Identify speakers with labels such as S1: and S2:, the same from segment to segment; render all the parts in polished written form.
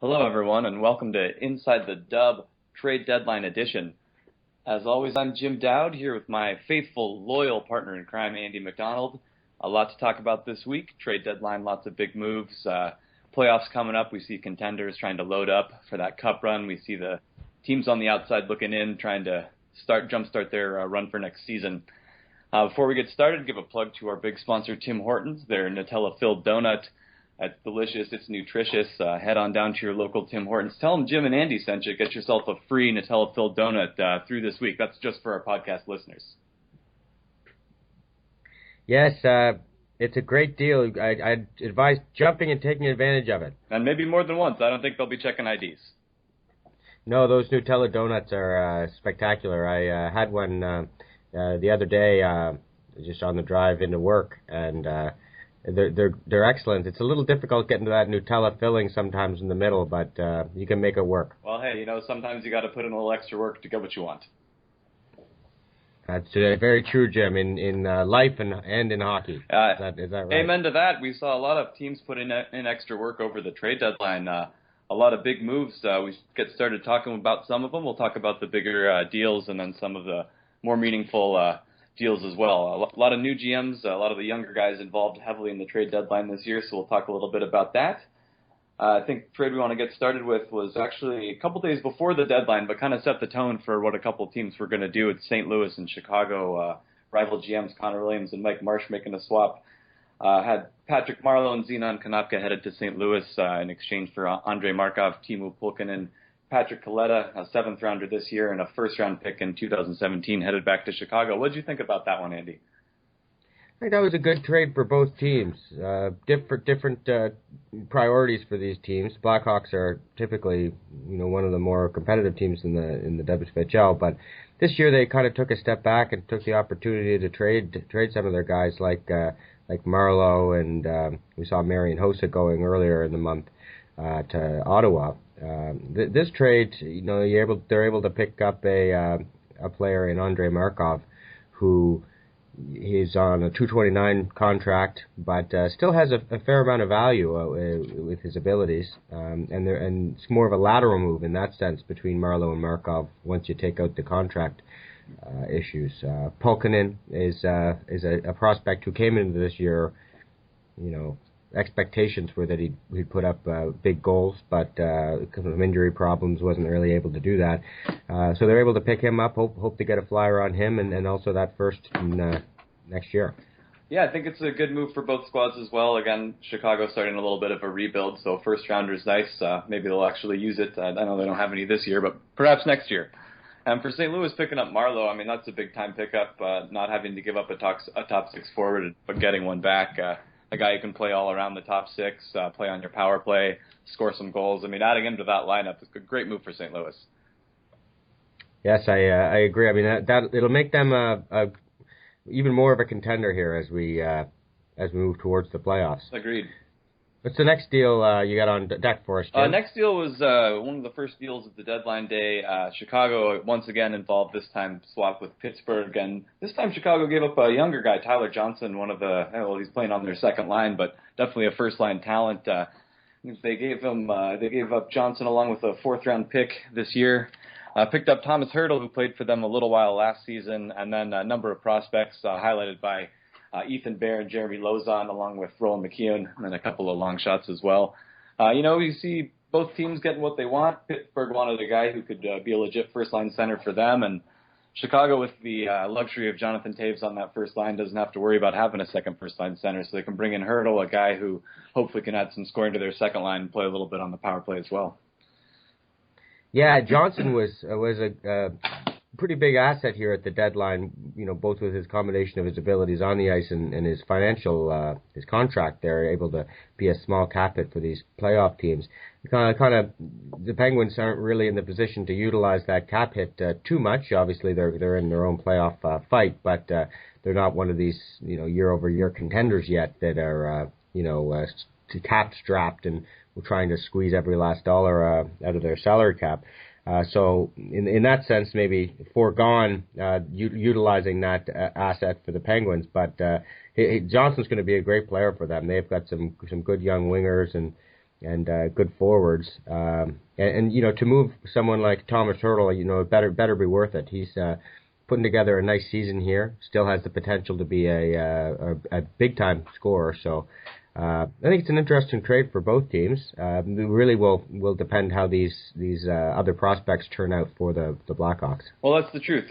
S1: Hello, everyone, and welcome to Inside the Dub Trade Deadline Edition. As always, I'm Jim Dowd here with my faithful, loyal partner in crime, Andy McDonald. A lot to talk about this week. Trade deadline, lots of big moves. Playoffs coming up. We see contenders trying to load up for that cup run. We see the teams on the outside looking in, trying to jumpstart their run for next season. Before we get started, give a plug to our big sponsor, Tim Hortons. Their Nutella-filled donut. It's delicious. It's nutritious. Head on down to your local Tim Hortons. Tell them Jim and Andy sent you. Get yourself a free Nutella-filled donut through this week. That's just for our podcast listeners.
S2: Yes, it's a great deal. I'd advise jumping and taking advantage of it.
S1: And maybe more than once. I don't think they'll be checking IDs.
S2: No, those Nutella donuts are spectacular. I had one the other day just on the drive into work, and they're excellent. It's a little difficult getting to that Nutella filling sometimes in the middle, but you can make it work.
S1: Well, hey, sometimes you got to put in a little extra work to get what you want.
S2: That's very true, Jim, in life and in hockey. Is that right?
S1: Amen to that. We saw a lot of teams put in extra work over the trade deadline. A lot of big moves. We get started talking about some of them. We'll talk about the bigger deals and then some of the more meaningful deals as well. A lot of new GMs, a lot of the younger guys involved heavily in the trade deadline this year, so we'll talk a little bit about that. I think the trade we want to get started with was actually a couple days before the deadline, but kind of set the tone for what a couple of teams were going to do. It's St. Louis and Chicago, rival GMs Connor Williams and Mike Marsh making a swap. Had Patrick Marleau and Zenon Konopka headed to St. Louis in exchange for Andrei Markov, Teemu Pulkkinen, Patrick Kaleta, a seventh-rounder this year, and a first-round pick in 2017, headed back to Chicago. What did you think about that one, Andy?
S2: I think that was a good trade for both teams. Different priorities for these teams. Blackhawks are typically, one of the more competitive teams in the WCFHL, but this year they kind of took a step back and took the opportunity to trade some of their guys like Marleau, and we saw Marian Hossa going earlier in the month to Ottawa. This trade, they're able to pick up a player in Andrei Markov, who is on a $229 contract, but still has a fair amount of value with his abilities, and it's more of a lateral move in that sense between Marleau and Markov once you take out the contract issues. Pulkkinen is a prospect who came into this year, expectations were that he'd put up big goals, but because of injury problems, wasn't really able to do that. So they're able to pick him up, hope to get a flyer on him, and also that first in, next year.
S1: Yeah, I think it's a good move for both squads as well. Again, Chicago starting a little bit of a rebuild, so first rounder is nice. Maybe they'll actually use it. I know they don't have any this year, but perhaps next year. And for St. Louis picking up Marleau, that's a big-time pickup, not having to give up a top six forward, but getting one back. A guy who can play all around the top six, play on your power play, score some goals. Adding him to that lineup is a great move for St. Louis.
S2: Yes, I agree. That it'll make them even more of a contender here as we move towards the playoffs.
S1: Agreed.
S2: What's the next deal you got on deck for us, Jim?
S1: Next deal was one of the first deals of the deadline day. Chicago once again involved, this time swap with Pittsburgh, and this time Chicago gave up a younger guy, Tyler Johnson, he's playing on their second line, but definitely a first line talent. They gave up Johnson along with a fourth round pick this year. Picked up Thomas Hertl, who played for them a little while last season, and then a number of prospects highlighted by Ethan Bear and Jeremy Lauzon, along with Roland McKeown, and then a couple of long shots as well. You see both teams getting what they want. Pittsburgh wanted a guy who could be a legit first-line center for them, and Chicago, with the luxury of Jonathan Toews on that first line, doesn't have to worry about having a second first-line center, so they can bring in Hertl, a guy who hopefully can add some scoring to their second line and play a little bit on the power play as well.
S2: Yeah, Johnson was a pretty big asset here at the deadline, both with his combination of his abilities on the ice and his financial, his contract there, able to be a small cap hit for these playoff teams. The Penguins aren't really in the position to utilize that cap hit too much. Obviously, they're in their own playoff fight, but they're not one of these, year-over-year contenders yet that are, cap strapped and we're trying to squeeze every last dollar out of their salary cap. So in that sense, maybe foregone utilizing that asset for the Penguins. But Johnson's going to be a great player for them. They've got some good young wingers, and and good forwards. And to move someone like Thomas Hurdle, it better be worth it. He's putting together a nice season here. Still has the potential to be a big time scorer. So I think it's an interesting trade for both teams. It really will depend how these other prospects turn out for the Blackhawks.
S1: Well, that's the truth.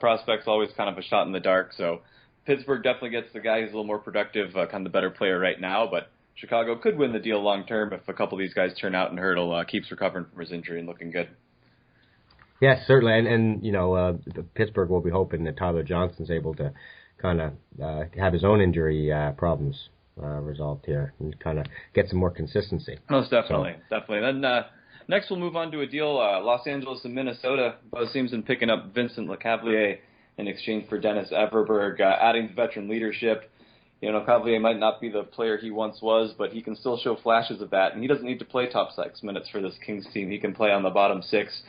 S1: Prospects always kind of a shot in the dark. So Pittsburgh definitely gets the guy who's a little more productive, kind of the better player right now. But Chicago could win the deal long term if a couple of these guys turn out and Hurdle keeps recovering from his injury and looking good.
S2: Yes, certainly. And Pittsburgh will be hoping that Tyler Johnson's able to kind of have his own injury problems resolved here and kind of get some more consistency.
S1: Most definitely, definitely. Then next we'll move on to a deal. Los Angeles and Minnesota both teams been picking up Vincent Lecavalier in exchange for Dennis Everberg, adding veteran leadership. Lecavalier might not be the player he once was, but he can still show flashes of that, and he doesn't need to play top 6 minutes for this Kings team. He can play on the bottom 6,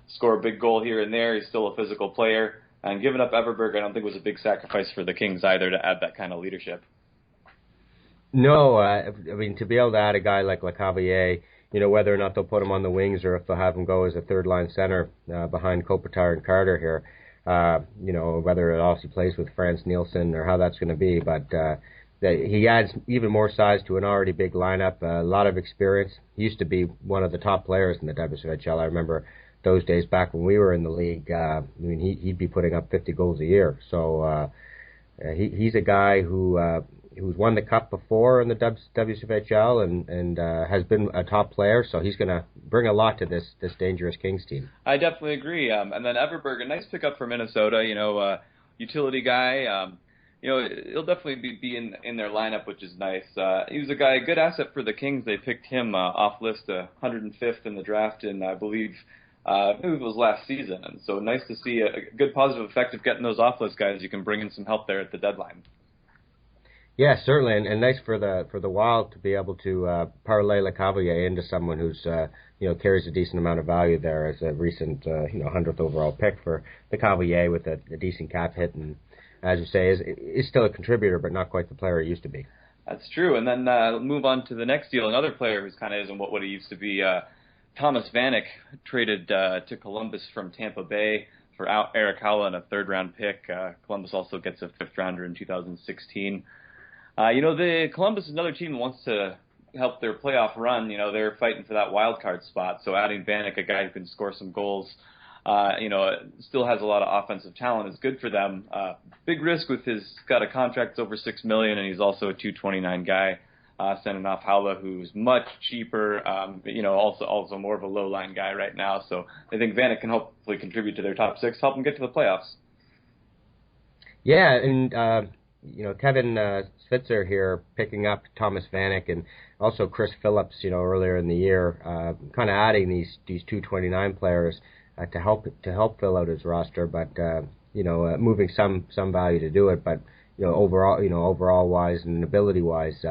S1: score a big goal here and there. He's still a physical player, and giving up Everberg I don't think was a big sacrifice for the Kings either to add that kind of leadership.
S2: No, to be able to add a guy like Lecavalier, whether or not they'll put him on the wings or if they'll have him go as a third-line center behind Kopitar and Carter here, whether it also plays with Frans Nielsen or how that's going to be, but he adds even more size to an already big lineup, a lot of experience. He used to be one of the top players in the WCFHL. I remember those days back when we were in the league. He'd be putting up 50 goals a year. So he's a guy who's won the Cup before in the WCFHL and has been a top player, so he's going to bring a lot to this dangerous Kings team.
S1: I definitely agree. And then Everberg, a nice pickup for Minnesota, utility guy. He'll definitely be in their lineup, which is nice. He was a good asset for the Kings. They picked him off list 105th in the draft in, I believe, maybe it was last season. And so nice to see a good positive effect of getting those off-list guys. You can bring in some help there at the deadline.
S2: Yeah, certainly, and nice for the Wild to be able to parlay Lecavalier into someone who's carries a decent amount of value there as a recent 100th overall pick for Lecavalier with a decent cap hit, and as you say is still a contributor but not quite the player he used to be.
S1: That's true, and then move on to the next deal. Another player who's kind of isn't what he used to be. Thomas Vanek traded to Columbus from Tampa Bay for Eric Howell and a third-round pick. Columbus also gets a fifth-rounder in 2016. The Columbus is another team that wants to help their playoff run. They're fighting for that wild card spot. So adding Vanek, a guy who can score some goals, still has a lot of offensive talent, is good for them. Big risk with got a contract that's over $6 million, and he's also a .229 guy. Sending off Howla, who's much cheaper, also more of a low line guy right now. So I think Vanek can hopefully contribute to their top 6, help them get to the playoffs.
S2: Yeah, and Kevin Switzer here picking up Thomas Vanek and also Chris Phillips, earlier in the year, kind of adding these .229 players to help fill out his roster, but moving some value to do it, but overall wise and ability wise,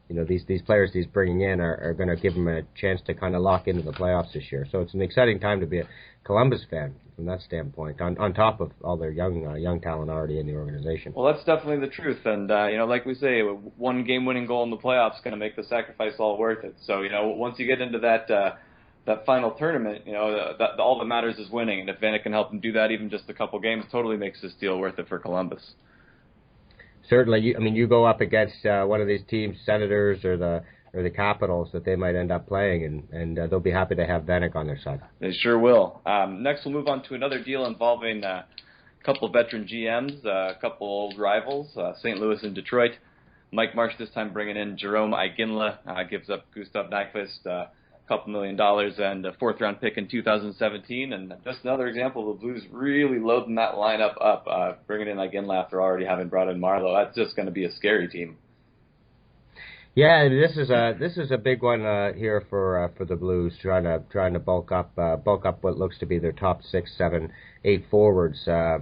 S2: these players he's bringing in are going to give him a chance to kind of lock into the playoffs this year. So it's an exciting time to be a Columbus fan from that standpoint, on top of all their young talent already in the organization.
S1: Well, that's definitely the truth, and like we say, one game-winning goal in the playoffs is going to make the sacrifice all worth it. So once you get into that final tournament, all that matters is winning, and if Vanek can help him do that, even just a couple games, totally makes this deal worth it for Columbus.
S2: Certainly, you go up against one of these teams, Senators or the Capitals, that they might end up playing, and they'll be happy to have Vanek on their side.
S1: They sure will. Next, we'll move on to another deal involving a couple of veteran GMs, a couple old rivals, St. Louis and Detroit. Mike Marsh this time bringing in Jerome Iginla, gives up Gustav Nyquist, $2 million and a fourth-round pick in 2017, and just another example of the Blues really loading that lineup up, bringing in Iginla after already having brought in Marleau. That's just going to be a scary team.
S2: Yeah, this is a big one here for the Blues, trying to bulk up what looks to be their top 6, 7, 8 forwards. Iginla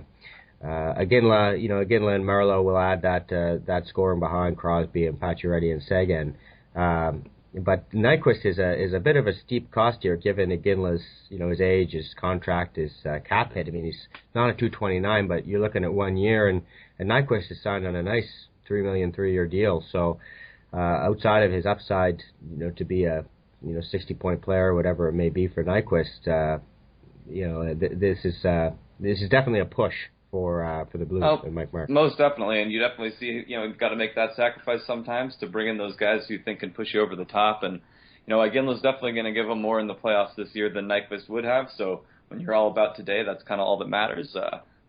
S2: and Marleau will add that scoring behind Crosby and Pacioretty and Seguin. But Nyquist is a bit of a steep cost here, given Iginla's his age, his contract, his cap hit. I mean, he's not a .229, but you're looking at 1 year, and Nyquist is signed on a nice $3 million 3-year deal. So outside of his upside, to be a 60-point player, whatever it may be for Nyquist, this is definitely a push for the Blues and Mike Mark.
S1: Most definitely, and you definitely see, you've got to make that sacrifice sometimes to bring in those guys who you think can push you over the top. And, Iginla's definitely going to give them more in the playoffs this year than Nyquist would have. So when you're all about today, that's kind of all that matters.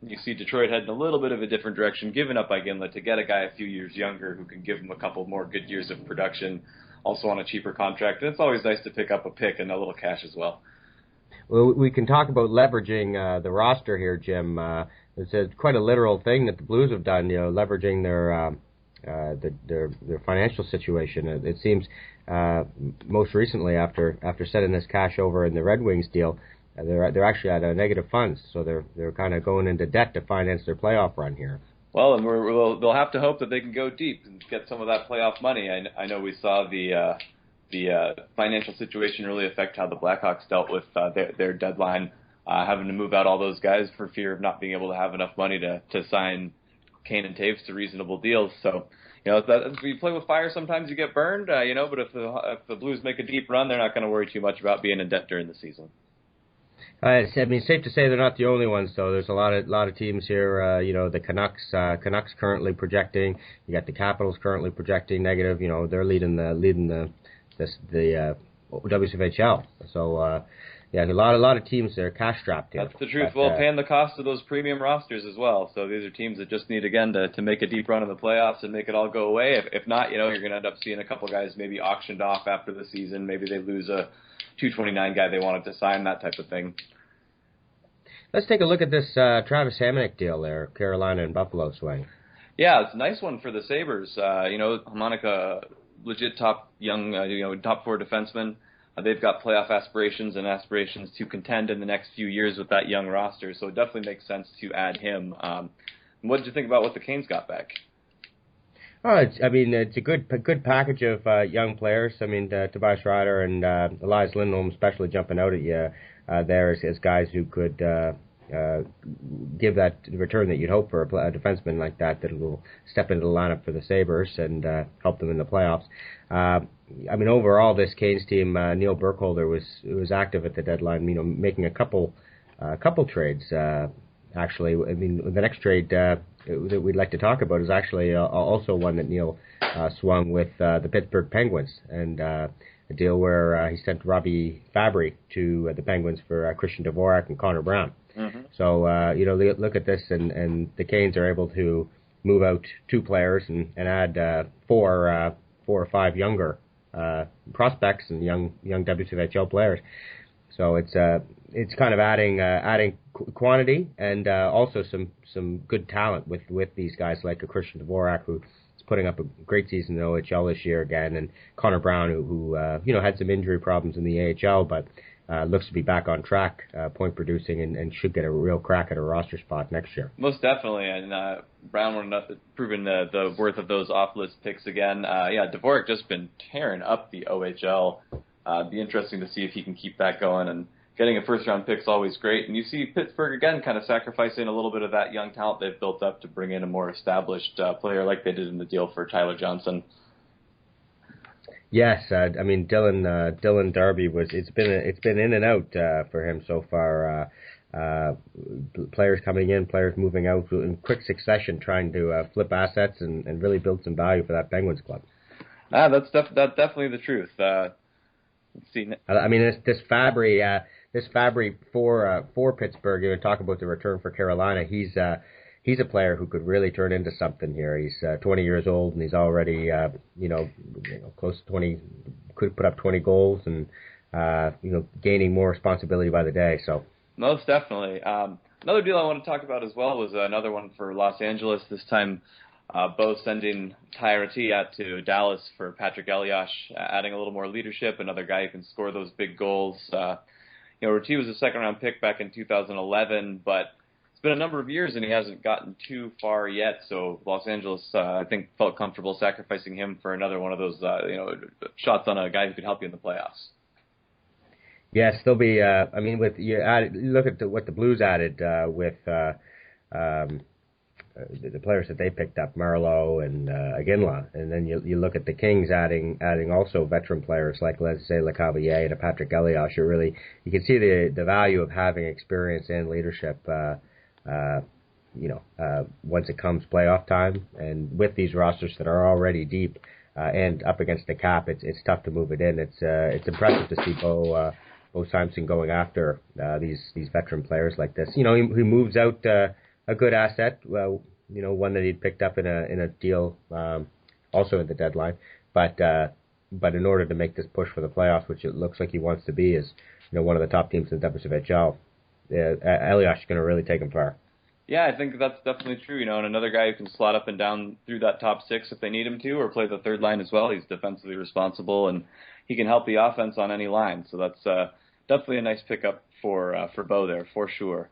S1: You see Detroit heading a little bit of a different direction, giving up Iginla to get a guy a few years younger who can give them a couple more good years of production, also on a cheaper contract. And it's always nice to pick up a pick and a little cash as well.
S2: Well, we can talk about leveraging the roster here, Jim. It's quite a literal thing that the Blues have done, leveraging their financial situation. It seems most recently after sending this cash over in the Red Wings deal, they're actually at a negative funds, so they're kind of going into debt to finance their playoff run here.
S1: Well, and they'll have to hope that they can go deep and get some of that playoff money. I know we saw the financial situation really affect how the Blackhawks dealt with their deadline, having to move out all those guys for fear of not being able to have enough money to sign Kane and Taves to reasonable deals. So, if you play with fire, sometimes you get burned, but if the Blues make a deep run, they're not going to worry too much about being in debt during the season.
S2: Safe to say they're not the only ones, though. There's a lot of teams here. The Canucks currently projecting. You got the Capitals currently projecting negative. They're leading the WCFHL. So a lot of teams that are cash strapped here.
S1: That's the truth. Paying the cost of those premium rosters as well. So these are teams that just need again to make a deep run in the playoffs and make it all go away. If not, you're going to end up seeing a couple guys maybe auctioned off after the season. Maybe they lose a 229 guy they wanted to sign, that type of thing.
S2: Let's take a look at this Travis Hamonic deal there, Carolina and Buffalo swing.
S1: Yeah, it's a nice one for the Sabres. Hamonic, legit top four defenseman. They've got playoff aspirations and aspirations to contend in the next few years with that young roster, so it definitely makes sense to add him. What did you think about what the Canes got back?
S2: It's a good package of young players. Tobias Ryder and Elias Lindholm especially jumping out at you there as guys who could give that return that you'd hope for a defenseman like that will step into the lineup for the Sabres and help them in the playoffs. Overall, this Canes team, Neil Burkholder was active at the deadline, making a couple trades. Actually, the next trade that we'd like to talk about is actually also one that Neil swung with the Pittsburgh Penguins, and a deal where he sent Robbie Fabry to the Penguins for Christian Dvorak and Connor Brown. Mm-hmm. So, look at this, and the Canes are able to move out two players and add four or five younger prospects and young WCFHL players. So it's kind of adding quantity and also some good talent with these guys like a Christian Dvorak, who's putting up a great season in the OHL this year again, and Connor Brown, who had some injury problems in the AHL, but looks to be back on track, point producing, and should get a real crack at a roster spot next year.
S1: Most definitely, and Brown proving the worth of those off-list picks again. Dvorak just been tearing up the OHL. It'd be interesting to see if he can keep that going, and getting a first-round pick is always great. And you see Pittsburgh, again, kind of sacrificing a little bit of that young talent they've built up to bring in a more established player like they did in the deal for Tyler Johnson.
S2: Yes, Dylan Darby it's been in and out for him so far. Players coming in, players moving out in quick succession, trying to flip assets and really build some value for that Penguins club.
S1: That's definitely the truth. Let's see.
S2: This Fabry for Pittsburgh. You talk about the return for Carolina. He's a player who could really turn into something here. He's 20 years old and he's already close to 20. Could put up 20 goals and gaining more responsibility by the day. So
S1: most definitely. Another deal I want to talk about as well was another one for Los Angeles. This time, both sending Tyrati out to Dallas for Patrick Elias, adding a little more leadership, another guy who can score those big goals. Rati was a second-round pick back in 2011, but it's been a number of years and he hasn't gotten too far yet. So Los Angeles, I think, felt comfortable sacrificing him for another one of those, shots on a guy who could help you in the playoffs.
S2: Yes, there'll be. Look at what the Blues added with the players that they picked up, Marlowe and Aginla, and then you look at the Kings adding also veteran players like, let's say, Lecavalier and a Patrick Elias. You can see the value of having experience and leadership. Once it comes playoff time, and with these rosters that are already deep and up against the cap, it's tough to move it in. It's impressive to see Bo Simson going after these veteran players like this. He moves out a good asset, one that he'd picked up in a deal also at the deadline, but in order to make this push for the playoffs, which it looks like he wants to be, as one of the top teams in the WCFHL, Elias is going to really take him far.
S1: Yeah, I think that's definitely true. And another guy who can slot up and down through that top six if they need him to, or play the third line as well. He's defensively responsible, and he can help the offense on any line. So that's definitely a nice pickup for Bo there, for sure.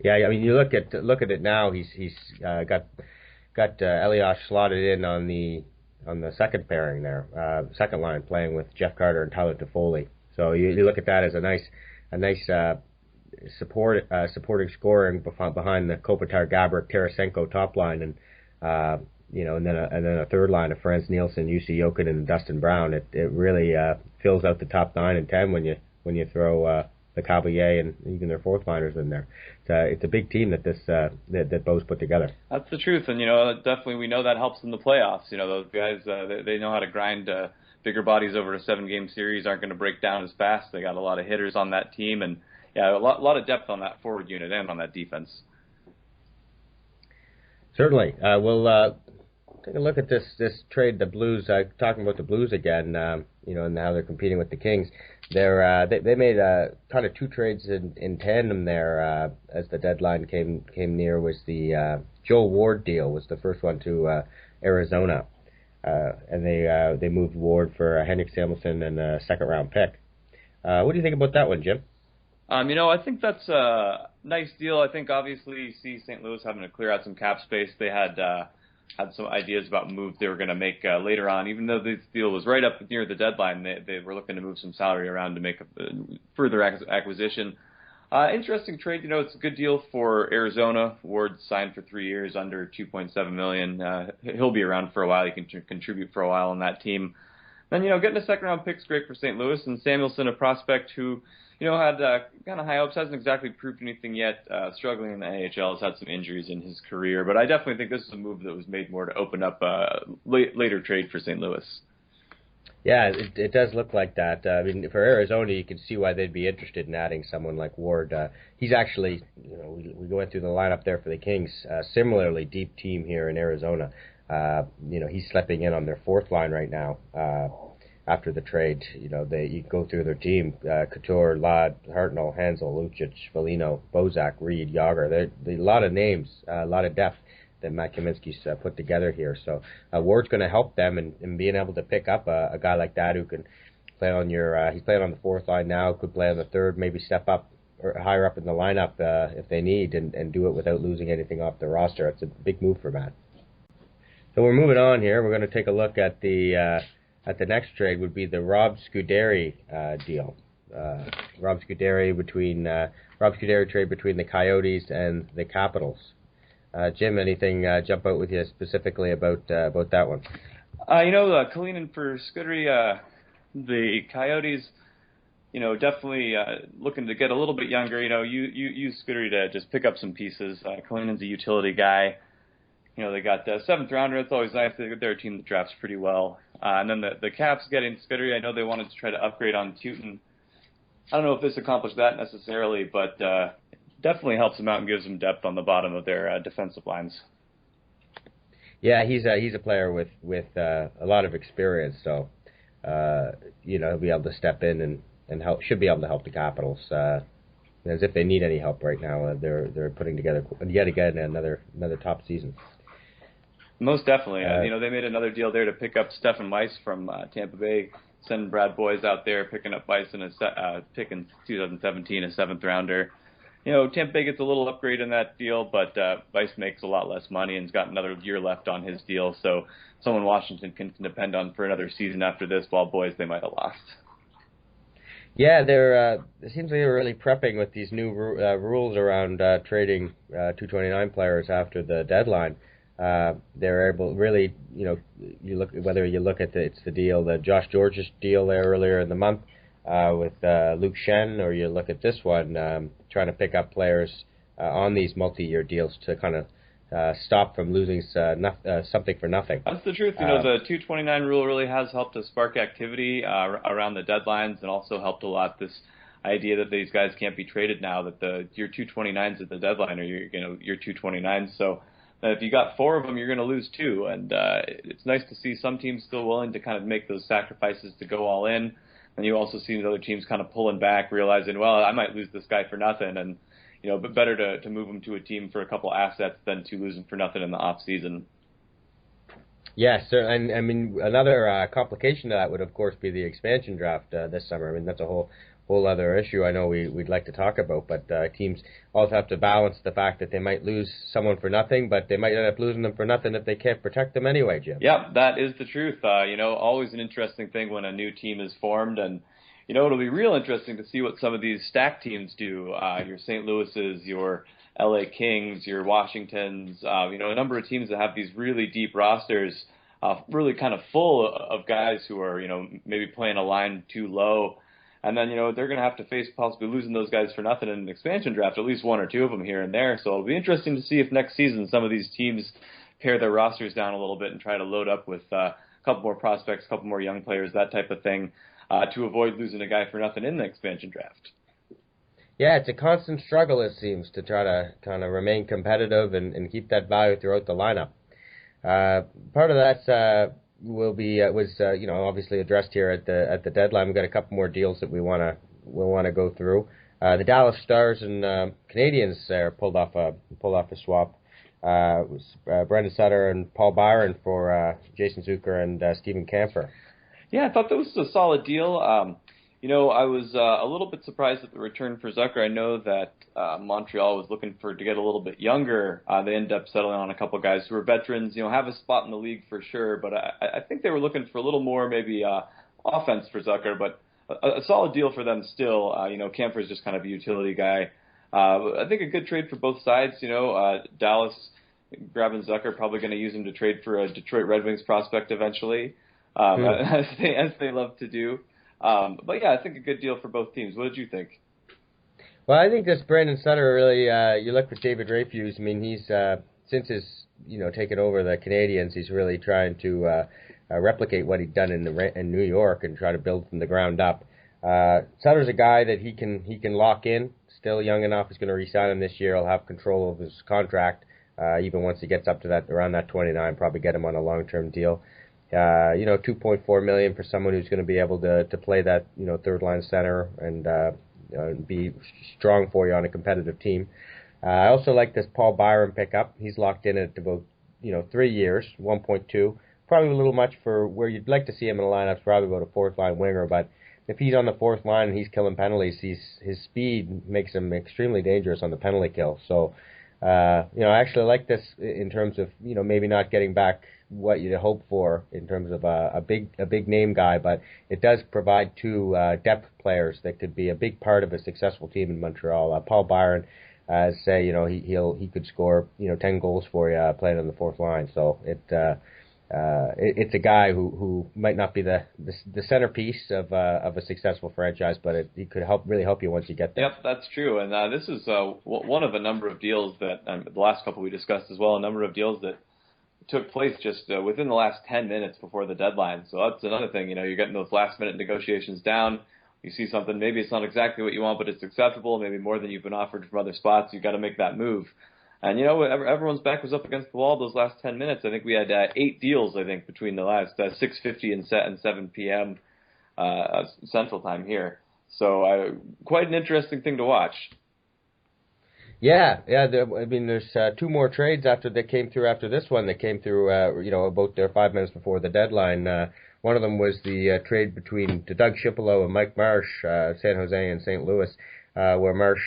S2: Yeah, I mean, you look at it now. He's got Elias slotted in on the second pairing there, second line, playing with Jeff Carter and Tyler Toffoli. So you look at that as a nice supporting scoring behind the Kopitar, Gaborik, Tarasenko top line, and and then a third line of Franz Nielsen, UC Jokinen, and Dustin Brown. It really fills out the top 9 and 10 when you throw the Cavalier and even their fourth liners in there. It's a big team that Bo's put together.
S1: That's the truth, and definitely we know that helps in the playoffs. Those guys they know how to grind bigger bodies over a 7-game series. Aren't going to break down as fast. They got a lot of hitters on that team, and a lot of depth on that forward unit and on that defense. Certainly.
S2: We'll take a look at this trade. The Blues, talking about the Blues again, and how they're competing with the Kings. They made kind of 2 trades in tandem there as the deadline came near. Was the Joel Ward deal was the first one to Arizona, and they moved Ward for Henrik Samuelsson and a second-round pick. What do you think about that one, Jim?
S1: I think that's a nice deal. I think obviously you see St. Louis having to clear out some cap space. They had some ideas about moves they were going to make later on. Even though this deal was right up near the deadline, they were looking to move some salary around to make a further acquisition. Interesting trade. It's a good deal for Arizona. Ward signed for 3 years under $2.7 million. He'll be around for a while. He can contribute for a while on that team. Then, getting a second-round pick is great for St. Louis. And Samuelsson, a prospect who had kind of high hopes, hasn't exactly proved anything yet, struggling in the AHL, has had some injuries in his career. But I definitely think this is a move that was made more to open up a later trade for St. Louis.
S2: Yeah, it does look like that. I mean, for Arizona, you can see why they'd be interested in adding someone like Ward. He's actually, we went through the lineup there for the Kings, similarly deep team here in Arizona. He's stepping in on their fourth line right now. After the trade, you go through their team: Couture, Ladd, Hartnell, Hansel, Lucic, Foligno, Bozak, Reed, Yager. There a lot of names, a lot of depth that Matt Kaminsky's put together here. So Ward's going to help them in being able to pick up a guy like that who can play on he's playing on the fourth line now, could play on the third, maybe step up or higher up in the lineup if they need, and do it without losing anything off the roster. It's a big move for Matt. So we're moving on here. We're going to take a look at the next trade. Would be the Rob Scuderi deal. Rob Scuderi trade between the Coyotes and the Capitals. Jim, anything jump out with you specifically about that one?
S1: Kalinin for Scuderi, the Coyotes, definitely looking to get a little bit younger. You use Scuderi to just pick up some pieces. Kalinin's a utility guy. They got the 7th rounder. It's always nice. They're a team that drafts pretty well. And then the Caps getting Scuderi. I know they wanted to try to upgrade on Teuton. I don't know if this accomplished that necessarily, but definitely helps them out and gives them depth on the bottom of their defensive lines.
S2: Yeah, he's a player with a lot of experience, so he'll be able to step in and help. Should be able to help the Capitals. As if they need any help right now, they're putting together yet again another top season.
S1: Most definitely. They made another deal there to pick up Stefan Weiss from Tampa Bay, sending Brad Boyes out there, picking up Weiss in pick in 2017, a 7th rounder. Tampa Bay gets a little upgrade in that deal, but Weiss makes a lot less money and's got another year left on his deal, so someone Washington can depend on for another season after this, while Boyes they might have lost.
S2: Yeah, it seems like they're really prepping with these new rules around trading 229 players after the deadline. They're able really, you look whether you look at it's the deal, the Josh George's deal there earlier in the month with Luke Shen, or you look at this one trying to pick up players on these multi-year deals to kind of stop from losing something for nothing.
S1: That's the truth. The 229 rule really has helped to spark activity around the deadlines, and also helped a lot this idea that these guys can't be traded now, that your 229s at the deadline are your 229s. So if you got 4 of them, you're going to lose 2. And it's nice to see some teams still willing to kind of make those sacrifices to go all in. And you also see the other teams kind of pulling back, realizing, well, I might lose this guy for nothing, and but better to move him to a team for a couple assets than to lose him for nothing in the off season.
S2: Yes, and I mean another complication to that would of course be the expansion draft this summer. I mean that's a whole other issue I know we'd like to talk about, but teams also have to balance the fact that they might lose someone for nothing, but they might end up losing them for nothing if they can't protect them anyway, Jim.
S1: Yeah, that is the truth. Always an interesting thing when a new team is formed, and it'll be real interesting to see what some of these stacked teams do. Your St. Louis's, your LA Kings, your Washingtons, a number of teams that have these really deep rosters, really kind of full of guys who are, maybe playing a line too low. And then, they're going to have to face possibly losing those guys for nothing in an expansion draft, at least 1 or 2 of them here and there. So it'll be interesting to see if next season some of these teams pare their rosters down a little bit and try to load up with a couple more prospects, a couple more young players, that type of thing, to avoid losing a guy for nothing in the expansion draft.
S2: Yeah, it's a constant struggle, it seems, to try to kind of remain competitive and keep that value throughout the lineup. Part of that was obviously addressed here at the deadline. We've got a couple more deals that we'll want to go through. The Dallas Stars and Canadiens pulled off a swap. It was Brendan Sutter and Paul Byron for Jason Zucker and Stephen Kampfer.
S1: Yeah, I thought that was a solid deal. I was a little bit surprised at the return for Zucker. I know that Montreal was looking to get a little bit younger. They ended up settling on a couple guys who are veterans, have a spot in the league for sure. But I think they were looking for a little more maybe offense for Zucker, but a solid deal for them still. Kampfer's just kind of a utility guy. I think a good trade for both sides. Dallas grabbing Zucker, probably going to use him to trade for a Detroit Red Wings prospect eventually, as they love to do. But yeah, I think a good deal for both teams. What did you think?
S2: Well, I think this Brandon Sutter really. You look for David Rayfuse. I mean, he's since his taken over the Canadiens, he's really trying to replicate what he'd done in New York and try to build from the ground up. Sutter's a guy that he can lock in. Still young enough. He's going to re-sign him this year. He'll have control of his contract even once he gets up to around that 29. Probably get him on a long-term deal. $2.4 million for someone who's going to be able to play that third line center and be strong for you on a competitive team. I also like this Paul Byron pickup. He's locked in at about 3 years, 1.2. Probably a little much for where you'd like to see him in the lineup. Probably about a fourth line winger, but if he's on the fourth line and he's killing penalties, his speed makes him extremely dangerous on the penalty kill. So I actually like this in terms of maybe not getting back what you'd hope for in terms of a big name guy, but it does provide 2 depth players that could be a big part of a successful team in Montreal. Paul Byron, he could score 10 goals for you playing on the fourth line. So it's a guy who might not be the centerpiece of a successful franchise, but he could really help you once you get there.
S1: Yep, that's true. And this is one of a number of deals that the last couple we discussed as well. A number of deals that took place just within the last 10 minutes before the deadline. So that's another thing. You're getting those last minute negotiations down. You see something, maybe it's not exactly what you want, but it's acceptable, maybe more than you've been offered from other spots. You've got to make that move. And, everyone's back was up against the wall those last 10 minutes. I think we had 8 deals, between the last 6:50 and 7 p.m. Central Time here. So quite an interesting thing to watch.
S2: Yeah. There's 2 more trades after this one. They came through, about 5 minutes before the deadline. One of them was the trade between Doug Shipolo and Mike Marsh, San Jose and St. Louis, where Marsh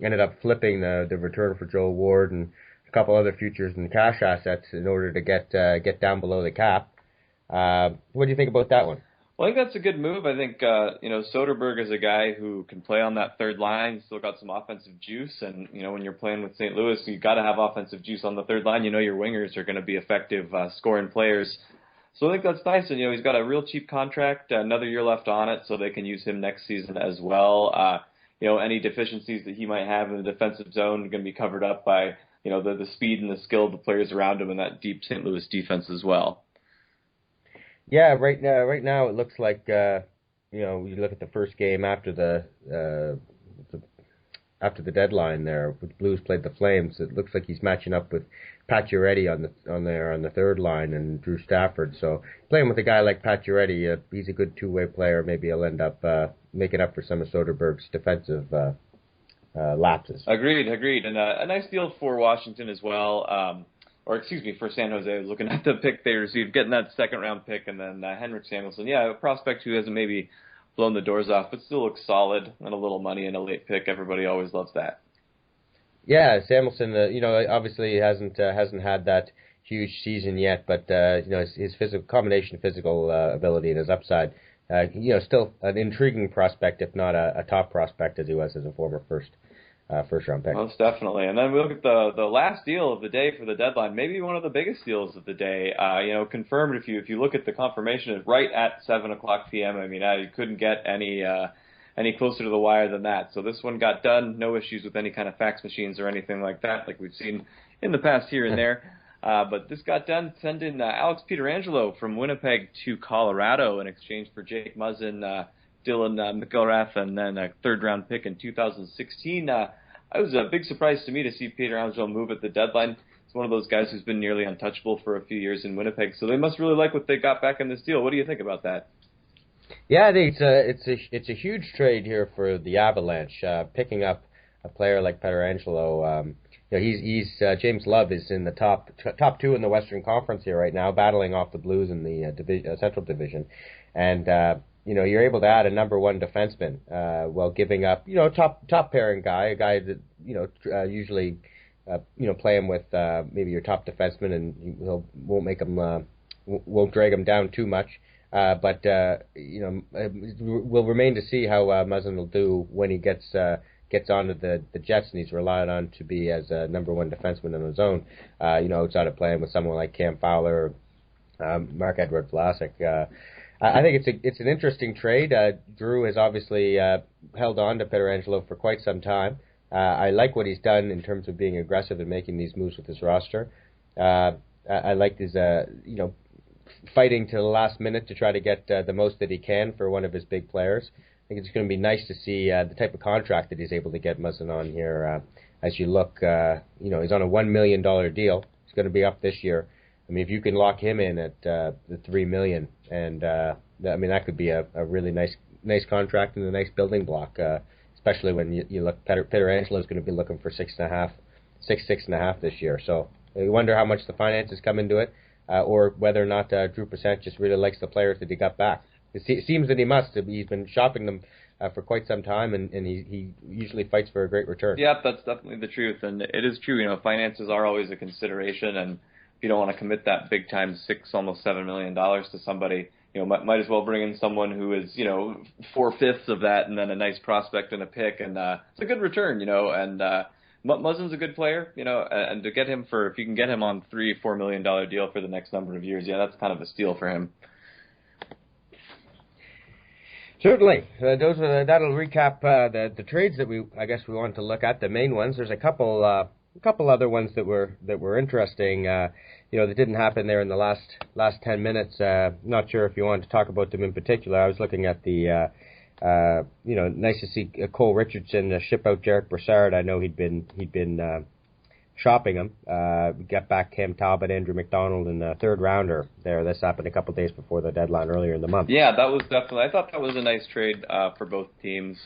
S2: ended up flipping the return for Joel Ward and a couple other futures and cash assets in order to get down below the cap. What do you think about that one?
S1: Well, I think that's a good move. I think Soderberg is a guy who can play on that third line. He's still got some offensive juice, and when you're playing with St. Louis, you got to have offensive juice on the third line. Your wingers are going to be effective scoring players. So I think that's nice, and he's got a real cheap contract, another year left on it, so they can use him next season as well. Any deficiencies that he might have in the defensive zone are going to be covered up by the speed and the skill of the players around him and that deep St. Louis defense as well.
S2: Yeah, right now it looks like you look at the first game after the deadline there, with Blues played the Flames. It looks like he's matching up with Pacioretty on the third line and Drew Stafford. So playing with a guy like Pacioretty, he's a good two-way player. Maybe he'll end up making up for some of Soderberg's defensive lapses.
S1: Agreed. And a nice deal for Washington as well. For San Jose. Looking at the pick they received, getting that second-round pick, and then Henrik Samuelsson. Yeah, a prospect who hasn't maybe blown the doors off, but still looks solid, and a little money in a late pick. Everybody always loves that.
S2: Yeah, Samuelsson, obviously hasn't had that huge season yet, but his combination of physical ability and his upside, still an intriguing prospect, if not a top prospect as he was as a former first round pick.
S1: Most definitely. And then we look at the last deal of the day for the deadline, maybe one of the biggest deals of the day. Confirmed if you look at the confirmation, it's right at 7:00 p.m. I mean, you couldn't get any closer to the wire than that. So this one got done. No issues with any kind of fax machines or anything like that, like we've seen in the past here and there. But this got done. Send in Alex Pietrangelo from Winnipeg to Colorado in exchange for Jake Muzzin, Dylan McIlrath, and then a third-round pick in 2016. It was a big surprise to me to see Pietrangelo move at the deadline. He's one of those guys who's been nearly untouchable for a few years in Winnipeg, so they must really like what they got back in this deal. What do you think about that?
S2: Yeah, I think it's a huge trade here for the Avalanche, picking up a player like Pietrangelo. He's James Love is in the top two in the Western Conference here right now, battling off the Blues in the Central Division, and you're able to add a number one defenseman while giving up top pairing guy, a guy that usually play him with maybe your top defenseman, and won't drag him down too much. But we'll remain to see how Muzzin will do when he gets onto the Jets, and he's relied on to be as a number one defenseman on his own. Outside of playing with someone like Cam Fowler, Marc-Edouard Vlasic. I think it's an interesting trade. Drew has obviously held on to Pietrangelo for quite some time. I like what he's done in terms of being aggressive and making these moves with his roster. I like his fighting to the last minute to try to get the most that he can for one of his big players. I think it's going to be nice to see the type of contract that he's able to get Muzzin on here. As you look, he's on a $1 million deal. It's going to be up this year. I mean, if you can lock him in at the $3 million, and that could be a really nice contract and a nice building block, especially when you look. Pietrangelo is going to be looking for 6.5 this year. So I wonder how much the finances come into it. Or whether or not Drew Persant just really likes the players that he got back. It seems that he must. He's been shopping them for quite some time, and he usually fights for a great return.
S1: Yeah, that's definitely the truth, and it is true. Finances are always a consideration, and if you don't want to commit that big time almost $7 million to somebody, might as well bring in someone who is 4/5 of that, and then a nice prospect and a pick, and it's a good return, and. Muzzin's a good player, and to get him if you can get him on $3-4 million deal for the next number of years, yeah, that's kind of a steal for him.
S2: Certainly, that'll recap the trades that we wanted to look at. The main ones. There's a couple other ones that were interesting. That didn't happen there in the last 10 minutes. Not sure if you wanted to talk about them in particular. I was looking at the. Nice to see Cole Richardson ship out Jarek Brassard. I know he'd been shopping him. Get back Cam Talbot, Andrew McDonald, and a third rounder there. This happened a couple of days before the deadline earlier in the month.
S1: Yeah, that was definitely. I thought that was a nice trade for both teams.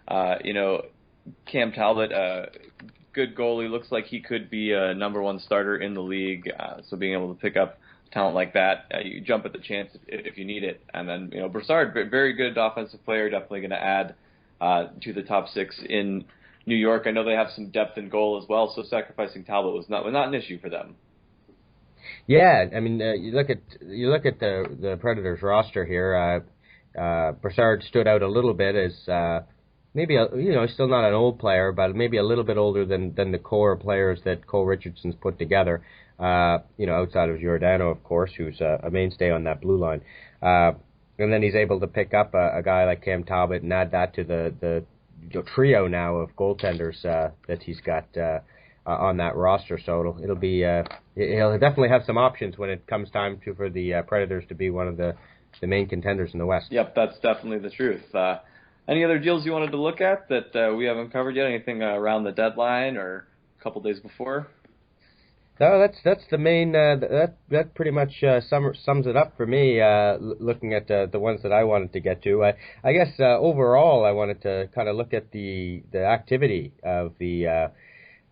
S1: Cam Talbot, good goalie, looks like he could be a number one starter in the league. So being able to pick up talent like that, you jump at the chance if you need it. And then, Brassard, very good offensive player, definitely going to add to the top six in New York. I know they have some depth in goal as well, so sacrificing Talbot was not an issue for them.
S2: Yeah, I mean, you look at the Predators roster here. Brassard stood out a little bit as maybe still not an old player, but maybe a little bit older than the core players that Cole Richardson's put together. Outside of Giordano, of course, who's a mainstay on that blue line. And then he's able to pick up a guy like Cam Talbot and add that to the trio now of goaltenders that he's got on that roster. So he'll definitely have some options when it comes time for the Predators to be one of the main contenders in the West.
S1: Yep, that's definitely the truth. Any other deals you wanted to look at that we haven't covered yet? Anything around the deadline or a couple days before?
S2: No, that's the main. That pretty much sums it up for me. Looking at the ones that I wanted to get to, I guess overall I wanted to kind of look at the activity of the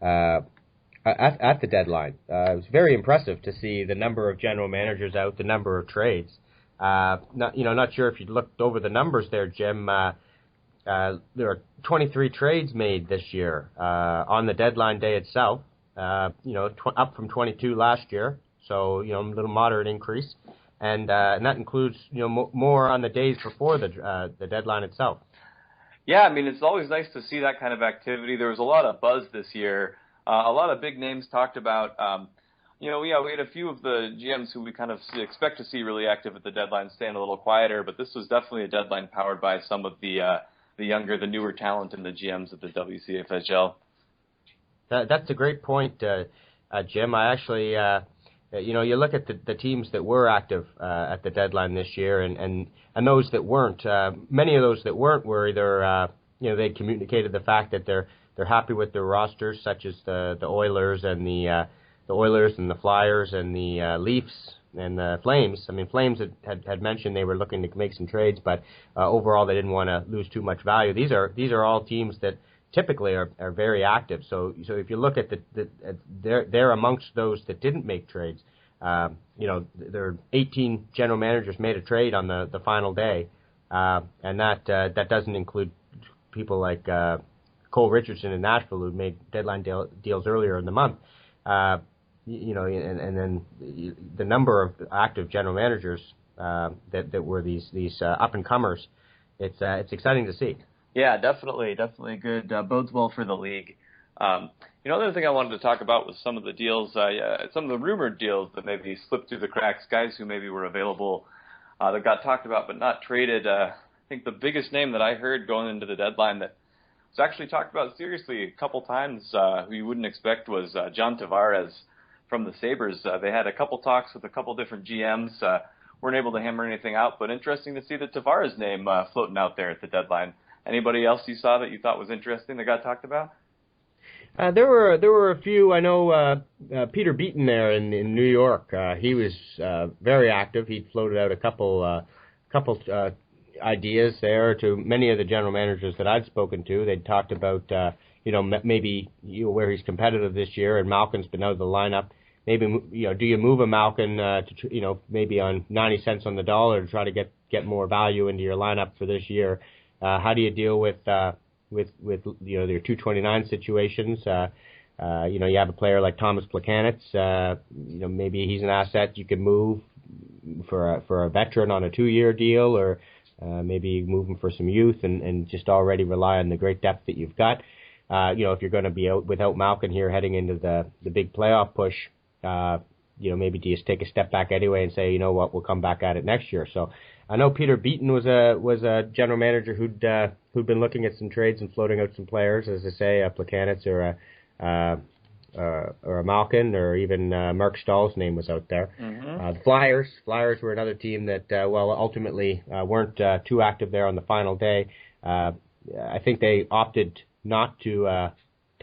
S2: at the deadline. It was very impressive to see the number of general managers out, the number of trades. Not sure if you looked over the numbers there, Jim. There are 23 trades made this year on the deadline day itself. Up from 22 last year, so a little moderate increase, and that includes more on the days before the deadline itself.
S1: Yeah, I mean it's always nice to see that kind of activity. There was a lot of buzz this year. A lot of big names talked about. We had a few of the GMs who we kind of expect to see really active at the deadline staying a little quieter, but this was definitely a deadline powered by some of the newer talent in the GMs of the WCFHL.
S2: That's a great point, Jim. I actually, you look at the teams that were active at the deadline this year, and those that weren't. Many of those that weren't were either, they communicated the fact that they're happy with their rosters, such as the Oilers and the Flyers and the Leafs and the Flames. I mean, Flames had mentioned they were looking to make some trades, but overall they didn't want to lose too much value. These are all teams that typically are very active. So if you look at they're amongst those that didn't make trades. There are 18 general managers made a trade on the final day, and that doesn't include people like Cole Richardson in Nashville who made deadline deals earlier in the month. And then the number of active general managers that were these up and comers. It's exciting to see.
S1: Yeah, definitely good. Bodes well for the league. Another thing I wanted to talk about was some of the deals, some of the rumored deals that maybe slipped through the cracks, guys who maybe were available that got talked about but not traded. I think the biggest name that I heard going into the deadline that was actually talked about seriously a couple times who you wouldn't expect was John Tavares from the Sabres. They had a couple talks with a couple different GMs, weren't able to hammer anything out, but interesting to see the Tavares name floating out there at the deadline. Anybody else you saw that you thought was interesting that got talked about?
S2: There were a few. I know Peter Beaton there in New York. He was very active. He floated out a couple ideas there to many of the general managers that I'd spoken to. They'd talked about maybe where he's competitive this year, and Malkin's been out of the lineup. Maybe do you move a Malkin to maybe on 90 cents on the dollar to try to get more value into your lineup for this year? How do you deal with their 229 situations? You have a player like Thomas Plekanec. Maybe he's an asset you can move for a veteran on a 2-year deal, or maybe move him for some youth and just already rely on the great depth that you've got. If you're going to be out without Malkin here heading into the big playoff push, maybe do you just take a step back anyway and say, you know what, we'll come back at it next year. So I know Peter Beaton was a general manager who'd been looking at some trades and floating out some players, as I say, a Plekanec or a Malkin, or even Mark Stahl's name was out there.
S1: Mm-hmm.
S2: The Flyers were another team that ultimately weren't too active there on the final day. I think they opted not to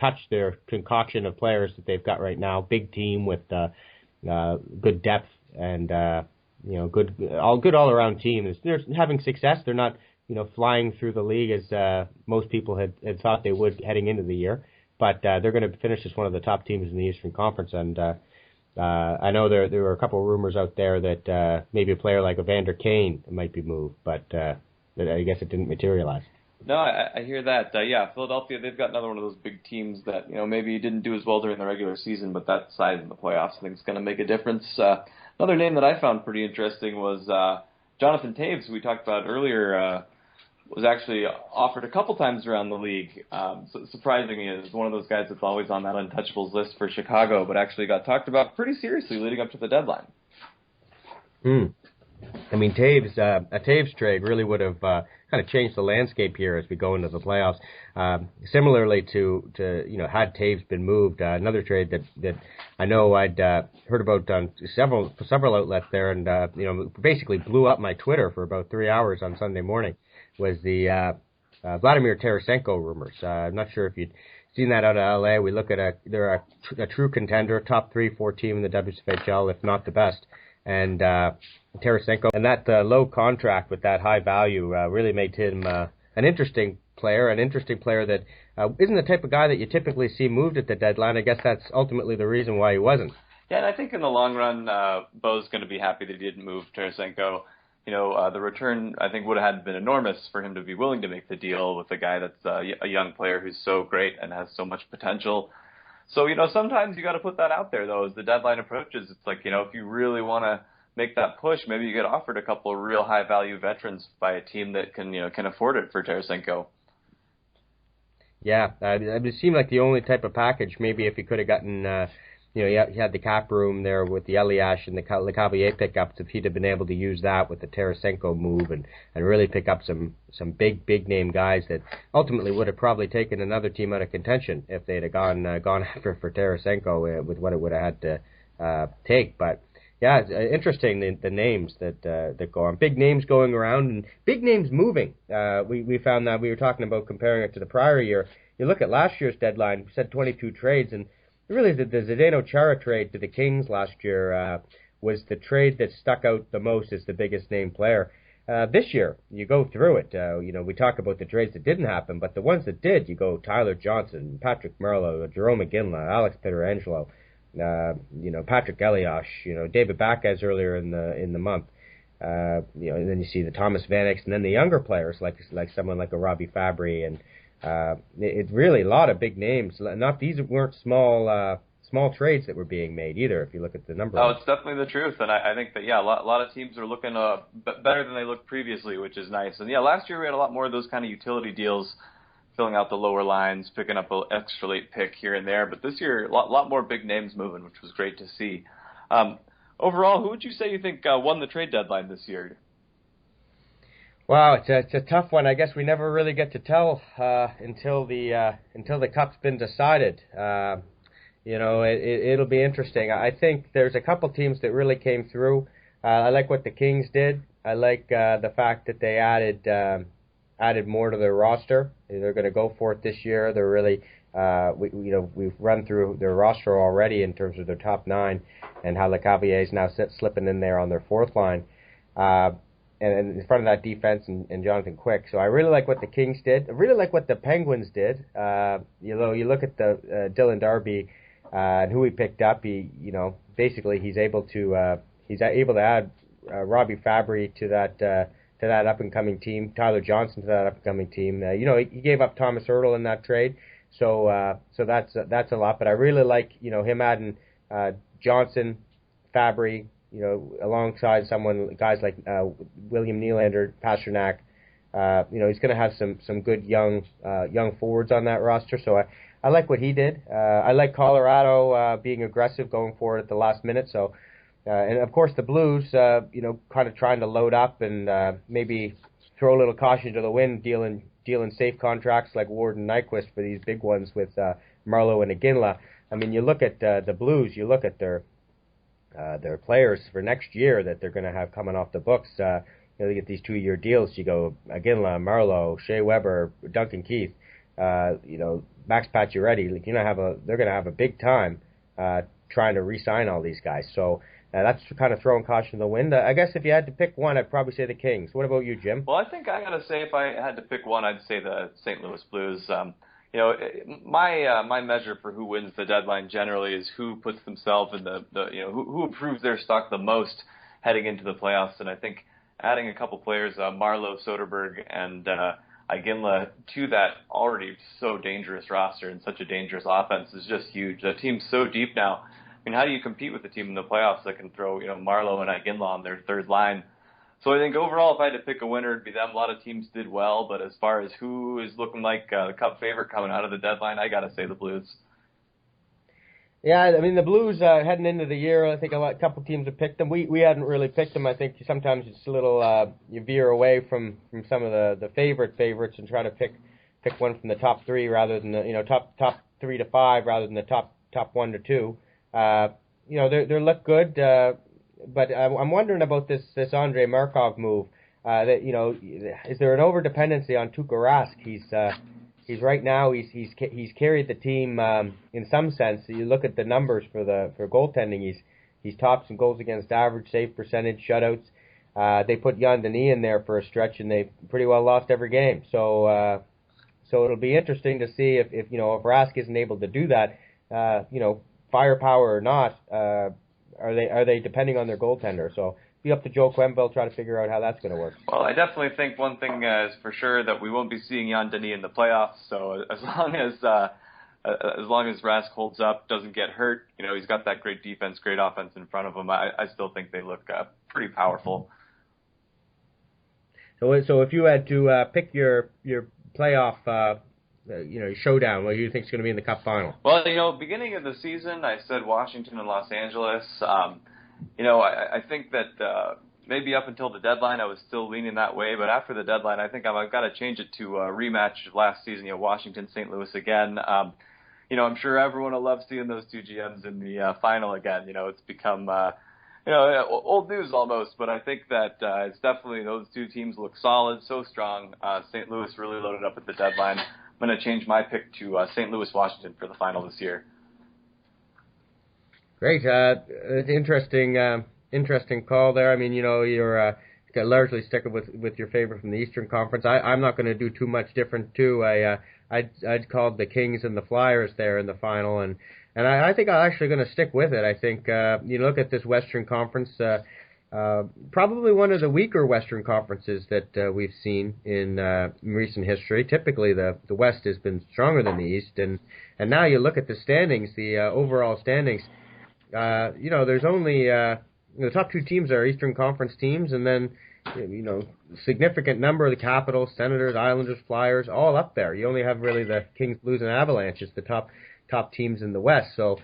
S2: touch their concoction of players that they've got right now. Big team with good depth and good all around team. They're having success. They're not flying through the league as most people had thought they would heading into the year, but they're going to finish as one of the top teams in the Eastern Conference. And I know there were a couple of rumors out there that maybe a player like Evander Kane might be moved, but I guess it didn't materialize.
S1: No, I hear that. Philadelphia, they've got another one of those big teams that maybe didn't do as well during the regular season, but that size in the playoffs I think is going to make a difference. Another name that I found pretty interesting was Jonathan Taves, who we talked about earlier, was actually offered a couple times around the league. So surprisingly, is one of those guys that's always on that untouchables list for Chicago, but actually got talked about pretty seriously leading up to the deadline.
S2: I mean, a Taves trade really would have kind of changed the landscape here as we go into the playoffs. Similarly to had Taves been moved, another trade that I know I'd heard about on several outlets there, and basically blew up my Twitter for about 3 hours on Sunday morning, was the Vladimir Tarasenko rumors. I'm not sure if you'd seen that out of LA. We look at they're a true contender, top 3-4 team in the WCFHL, if not the best. And Tarasenko, and that low contract with that high value really made him an interesting player that isn't the type of guy that you typically see moved at the deadline. I guess that's ultimately the reason why he wasn't.
S1: Yeah, and I think in the long run, Bo's going to be happy that he didn't move Tarasenko. The return, I think, would have been enormous for him to be willing to make the deal with a guy that's a young player who's so great and has so much potential. So, sometimes you got to put that out there, though, as the deadline approaches. It's like, if you really want to make that push, maybe you get offered a couple of real high-value veterans by a team that can afford it for Tarasenko.
S2: Yeah, it seemed like the only type of package, maybe if he could have gotten, he had the cap room there with the Eliash and the Lecavalier pickups, if he'd have been able to use that with the Tarasenko move and really pick up some big name guys that ultimately would have probably taken another team out of contention if they'd have gone after for Tarasenko with what it would have had to take. But yeah, it's interesting the names that go on. Big names going around and big names moving. We found that we were talking about comparing it to the prior year. You look at last year's deadline, we said 22 trades, and really the Zdeno Chara trade to the Kings last year was the trade that stuck out the most as the biggest name player. This year, you go through it. We talk about the trades that didn't happen, but the ones that did, you go Tyler Johnson, Patrick Marleau, Jerome McGinley, Alex Pietrangelo, Patrick Eliash, David Backes earlier in the month, and then you see the Thomas Vanek, and then the younger players like someone like a Robbie Fabry, and it's really a lot of big names. These weren't small trades that were being made either. If you look at the number.
S1: Oh, it's definitely the truth, and I think that a lot of teams are looking better than they looked previously, which is nice. And last year we had a lot more of those kind of utility deals, filling out the lower lines, picking up an extra late pick here and there. But this year, a lot more big names moving, which was great to see. Overall, who would you say you think won the trade deadline this year?
S2: Wow, it's a tough one. I guess we never really get to tell until the cup's been decided. It'll be interesting. I think there's a couple teams that really came through. I like what the Kings did. I like the fact that they added more to their roster. They're going to go for it this year. They're really, we've run through their roster already in terms of their top 9, and how Lecavalier is now slipping in there on their fourth line, and in front of that defense and Jonathan Quick. So I really like what the Kings did. I really like what the Penguins did. You look at the Dylan Darby and who he picked up. Basically he's able to add Robbie Fabry to that up-and-coming team, Tyler Johnson to that up-and-coming team. He gave up Thomas Hertl in that trade, so that's a lot. But I really like him adding Johnson, Fabry, alongside guys like William Nylander, Pasternak. He's going to have some good young forwards on that roster. So I like what he did. I like Colorado being aggressive, going for it at the last minute. So. And of course the Blues, kind of trying to load up and maybe throw a little caution to the wind, dealing safe contracts like Ward and Nyquist for these big ones with Marleau and Iginla. I mean, you look at the Blues, you look at their players for next year that they're going to have coming off the books. They get these 2-year deals. You go Iginla, Marleau, Shea Weber, Duncan Keith, Max Pacioretty. They're going to have a big time trying to re-sign all these guys. So. That's kind of throwing caution to the wind. I guess if you had to pick one, I'd probably say the Kings. What about you, Jim?
S1: Well, I think I got to say if I had to pick one, I'd say the St. Louis Blues. My measure for who wins the deadline generally is who puts themselves in who improves their stock the most heading into the playoffs. And I think adding a couple players, Marleau, Soderberg, and Iginla to that already so dangerous roster and such a dangerous offense is just huge. The team's so deep now. I mean, how do you compete with a team in the playoffs that can throw, Marleau and Iginla on their third line? So I think overall, if I had to pick a winner, it'd be them. A lot of teams did well, but as far as who is looking like the Cup favorite coming out of the deadline, I got to say the Blues.
S2: Yeah, I mean the Blues heading into the year, I think a couple teams have picked them. We hadn't really picked them. I think sometimes it's a little you veer away from some of the favorites and try to pick one from the top three rather than the top 3 to 5 rather than the top 1 to 2. They look good, but I'm wondering about this Andrei Markov move. Is there an over dependency on Tuukka Rask? He's right now he's carried the team in some sense. You look at the numbers for goaltending. He's tops in goals against average, save percentage, shutouts. They put Jan Denis in there for a stretch, and they pretty well lost every game. So it'll be interesting to see if Rask isn't able to do that. Firepower or not, are they depending on their goaltender? So be up to Joe Quenneville try to figure out how that's going to work.
S1: Well, I definitely think one thing is for sure that we won't be seeing Jan Denis in the playoffs. So as long as Rask holds up, doesn't get hurt, he's got that great defense, great offense in front of him. I still think they look pretty powerful.
S2: So if you had to pick your playoff showdown, what do you think is going to be in the Cup final?
S1: Well, beginning of the season, I said Washington and Los Angeles. I think that maybe up until the deadline, I was still leaning that way. But after the deadline, I think I've got to change it to a rematch of last season, Washington, St. Louis again. I'm sure everyone will love seeing those two GMs in the final again. It's become, old news almost. But I think that it's definitely those two teams look solid, so strong. St. Louis really loaded up at the deadline. I'm going to change my pick to St. Louis, Washington for the final this year.
S2: Great, interesting call there. I mean, you're largely sticking with your favorite from the Eastern Conference. I'm not going to do too much different too. I'd called the Kings and the Flyers there in the final, and I think I'm actually going to stick with it. I think you look at this Western Conference, probably one of the weaker Western Conferences that we've seen in recent history. Typically, the West has been stronger than the East, and now you look at the standings, the overall standings. There's only the top two teams are Eastern Conference teams, and then significant number of the Capitals, Senators, Islanders, Flyers, all up there. You only have really the Kings, Blues, and Avalanche as the top teams in the West. So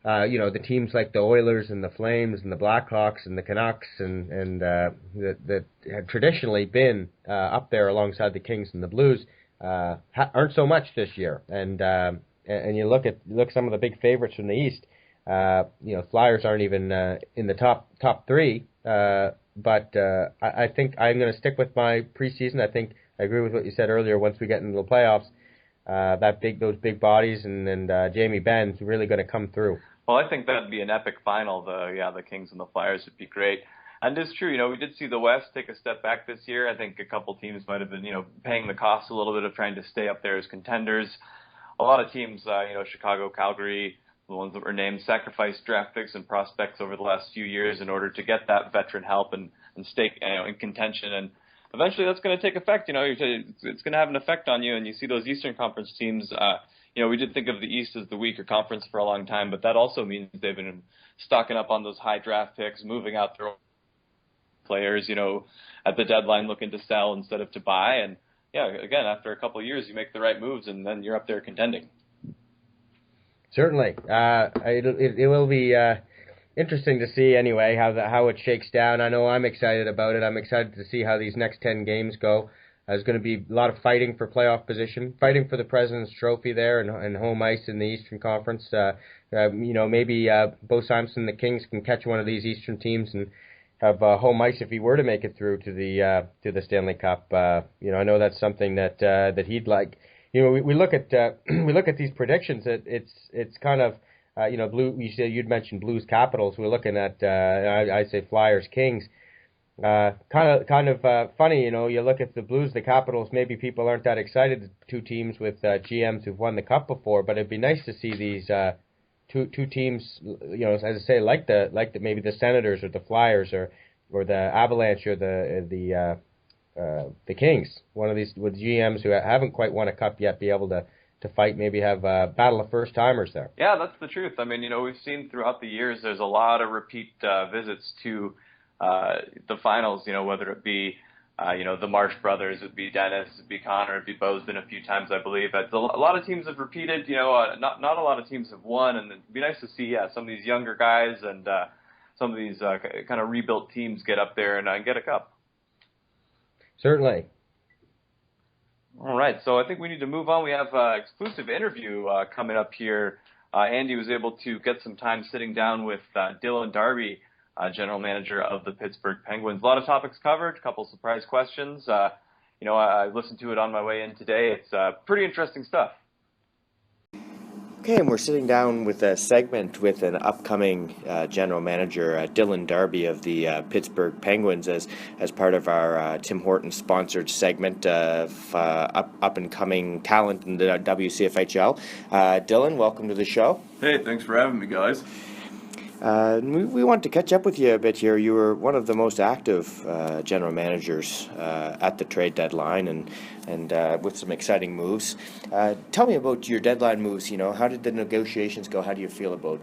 S2: the teams like the Oilers and the Flames and the Blackhawks and the Canucks and that have traditionally been up there alongside the Kings and the Blues aren't so much this year. And you look some of the big favorites from the East. Flyers aren't even in the top three, but I think I'm going to stick with my preseason. I think I agree with what you said earlier. Once we get into the playoffs, those big bodies and Jamie Benn's really going to come through.
S1: Well, I think that'd be an epic final. The Kings and the Flyers would be great. And it's true, we did see the West take a step back this year. I think a couple teams might have been, paying the cost a little bit of trying to stay up there as contenders. A lot of teams, Chicago, Calgary, the ones that were named, sacrificed draft picks and prospects over the last few years in order to get that veteran help and stay in contention. And eventually that's going to take effect. It's going to have an effect on you. And you see those Eastern Conference teams, we did think of the East as the weaker conference for a long time, but that also means they've been stocking up on those high draft picks, moving out their players, at the deadline looking to sell instead of to buy. And, again, after a couple of years, you make the right moves, and then you're up there contending.
S2: Certainly. It will be interesting to see anyway how it shakes down. I know I'm excited about it. I'm excited to see how these next 10 games go. There's going to be a lot of fighting for playoff position, fighting for the President's Trophy there and home ice in the Eastern Conference. Maybe Bo Simon, the Kings, can catch one of these Eastern teams and have home ice if he were to make it through to the Stanley Cup. I know that's something that he'd like. We look at these predictions. It's kind of Blue. You'd mentioned Blues Capitals. We're looking at I say Flyers Kings. Kind of funny. You look at the Blues, the Capitals. Maybe people aren't that excited. Two teams with GMs who've won the Cup before, but it'd be nice to see these two teams. As I say, like maybe the Senators or the Flyers or the Avalanche or the Kings, one of these with GMs who haven't quite won a cup yet, be able to fight, maybe have a battle of first timers there.
S1: Yeah, that's the truth. I mean, we've seen throughout the years there's a lot of repeat visits to the finals. Whether it be the Marsh brothers, it'd be Dennis, it'd be Connor, it'd be Bo's been a few times, I believe. A lot of teams have repeated. Not a lot of teams have won, and it'd be nice to see some of these younger guys and some of these kind of rebuilt teams get up there and get a cup.
S2: Certainly.
S1: All right, so I think we need to move on. We have an exclusive interview coming up here. Andy was able to get some time sitting down with Dylan Darby, general manager of the Pittsburgh Penguins. A lot of topics covered, a couple surprise questions. I listened to it on my way in today. It's pretty interesting stuff.
S2: Okay, and we're sitting down with a segment with an upcoming general manager, Dylan Darby of the Pittsburgh Penguins, as part of our Tim Hortons sponsored segment of up-and-coming talent in the WCFHL. Dylan, welcome to the show.
S3: Hey, thanks for having me, guys.
S2: We want to catch up with you a bit here. You were one of the most active general managers at the trade deadline, and with some exciting moves. Tell me about your deadline moves. How did the negotiations go? How do you feel about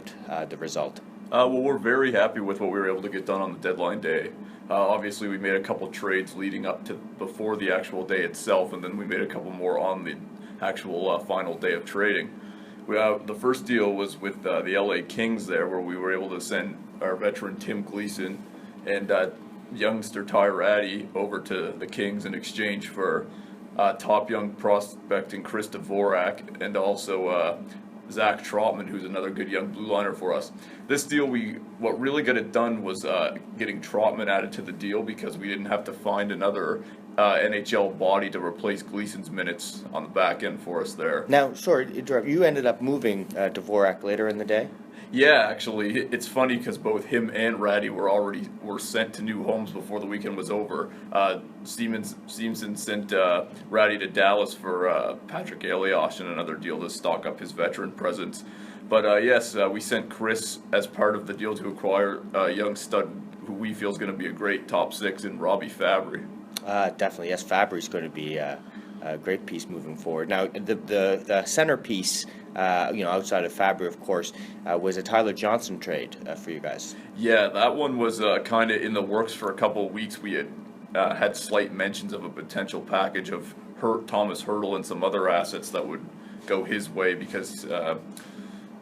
S2: the result?
S3: Well, we're very happy with what we were able to get done on the deadline day. Obviously, we made a couple trades leading up to before the actual day itself, and then we made a couple more on the actual final day of trading. The first deal was with the LA Kings there, where we were able to send our veteran Tim Gleason and youngster Ty Ratty over to the Kings in exchange for top young prospect in Chris Dvorak, and also Zach Trotman, who's another good young blue liner for us. This deal, what really got it done was getting Trotman added to the deal, because we didn't have to find another NHL body to replace Gleason's minutes on the back end for us there.
S2: Now, sorry to interrupt, you ended up moving Dvorak later in the day?
S3: Yeah, actually, it's funny because both him and Ratty were sent to new homes before the weekend was over. Siemsen sent Ratty to Dallas for Patrick Elias and another deal to stock up his veteran presence. But yes, we sent Chris as part of the deal to acquire a young stud who we feel is going to be a great top six in Robbie Fabry.
S2: Definitely, yes. Fabry's going to be a great piece moving forward. Now, the centerpiece, outside of Fabry, of course, was a Tyler Johnson trade for you guys.
S3: Yeah, that one was kind of in the works for a couple of weeks. We had slight mentions of a potential package of Thomas Hertl and some other assets that would go his way, because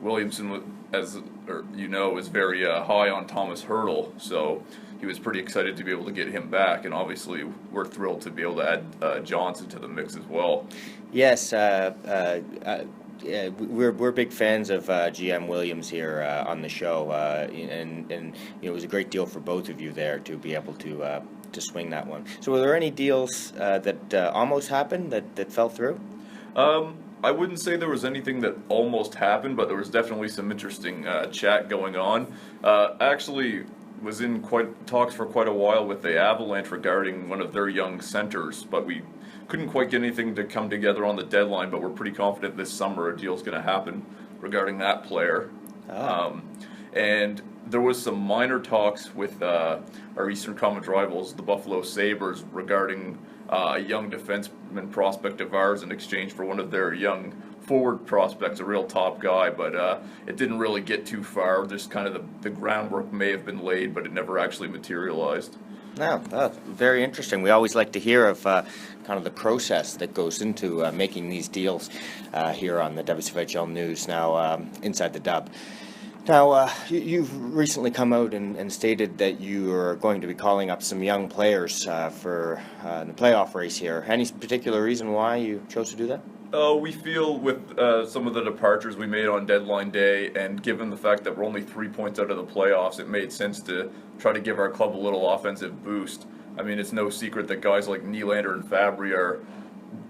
S3: Williamson, is very high on Thomas Hertl, so he was pretty excited to be able to get him back, and obviously we're thrilled to be able to add Johnson to the mix as well.
S2: Yes, we're big fans of GM Williams here on the show, and it was a great deal for both of you there to be able to swing that one. So, were there any deals that almost happened that fell through?
S3: I wouldn't say there was anything that almost happened, but there was definitely some interesting chat going on. Actually, was in talks for quite a while with the Avalanche regarding one of their young centers, but we couldn't quite get anything to come together on the deadline. But we're pretty confident this summer a deal's going to happen regarding that player.
S2: Oh.
S3: And there was some minor talks with our Eastern Conference rivals, the Buffalo Sabres, regarding a young defenseman prospect of ours in exchange for one of their young forward prospects, a real top guy, but it didn't really get too far. Just kind of the groundwork may have been laid, but it never actually materialized.
S2: No, very interesting. We always like to hear of kind of the process that goes into making these deals here on the WCFHL News, now Inside the Dub. Now, you've recently come out and stated that you are going to be calling up some young players for the playoff race here. Any particular reason why you chose to do that?
S3: We feel with some of the departures we made on deadline day, and given the fact that we're only 3 points out of the playoffs, it made sense to try to give our club a little offensive boost. I mean, it's no secret that guys like Nylander and Fabry are